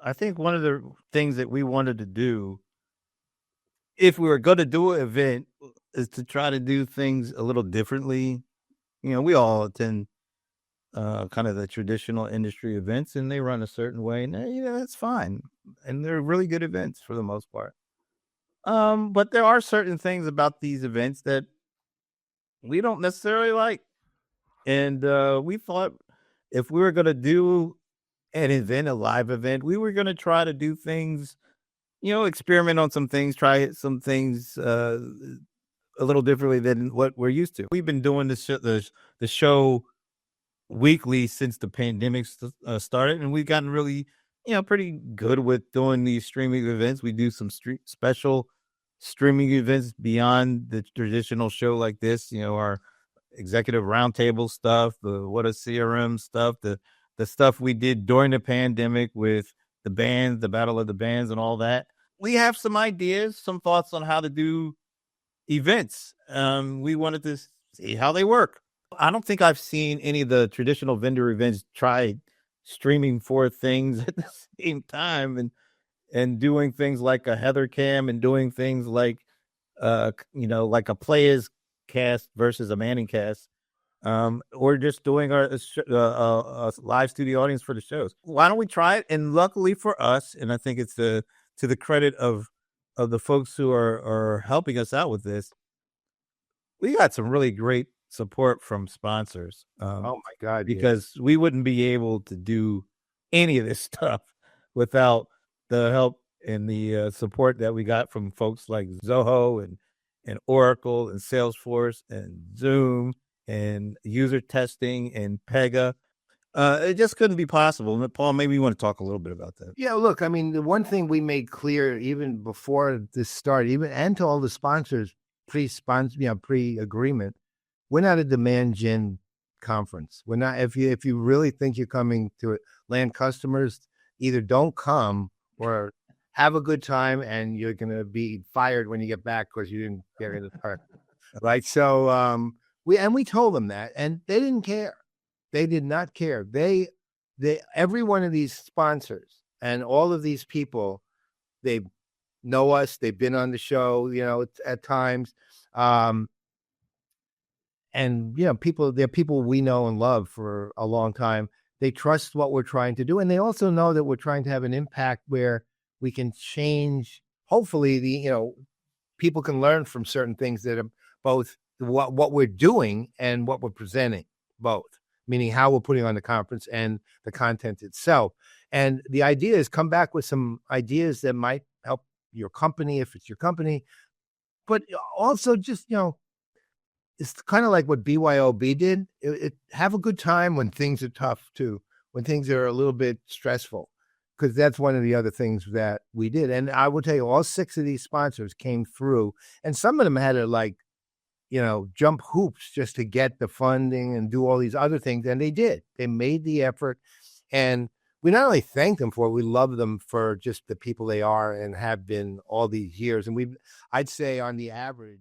I think one of the things that we wanted to do, if we were going to do an event, is to try to do things a little differently. We all attend kind of the traditional industry events, and they run a certain way, and that's fine, and they're really good events for the most part. But there are certain things about these events that we don't necessarily like, and we thought if we were going to do an event, a live event, we were going to try to do things, experiment on some things, try some things a little differently than what we're used to. We've been doing the show weekly since the pandemic started, and we've gotten really, pretty good with doing these streaming events. We do some special streaming events beyond the traditional show like this. Our executive roundtable stuff, the what a CRM stuff, the stuff we did during the pandemic with the bands, the Battle of the Bands, and all that. We have some ideas, some thoughts on how to do events. We wanted to see how they work. I don't think I've seen any of the traditional vendor events try streaming 4 things at the same time and doing things like a Heather Cam and doing things like like a Playaz cast versus a Manning cast. Or just doing our live studio audience for the shows. Why don't we try it? And luckily for us, and I think it's to the credit of the folks who are helping us out with this, we got some really great support from sponsors. Oh my God! Because we wouldn't be able to do any of this stuff without the help and the support that we got from folks like Zoho and Oracle and Salesforce and Zoom and user testing and Pega. It just couldn't be possible. And Paul, maybe you want to talk a little bit about that. Yeah, look, I mean, the one thing we made clear even before this started, and to all the sponsors pre-agreement, we're not a demand gen conference. We're not. If you really think you're coming to land customers, either don't come or have a good time, and you're going to be fired when you get back because you didn't get in the park, right? So we told them that, and they didn't care. They did not care. They every one of these sponsors and all of these people, they know us. They've been on the show, at times. And they're people we know and love for a long time. They trust what we're trying to do, and they also know that we're trying to have an impact where we can change. Hopefully, people can learn from certain things that are both what we're doing and what we're presenting, both, meaning how we're putting on the conference and the content itself. And the idea is come back with some ideas that might help your company if it's your company, but also just it's kind of like what BYOB did. Have a good time when things are tough too, when things are a little bit stressful, because that's one of the other things that we did. And I will tell you, all 6 of these sponsors came through, and some of them had to jump hoops just to get the funding and do all these other things. And they did. They made the effort, and we not only thank them for it, we love them for just the people they are and have been all these years. And I'd say on the average,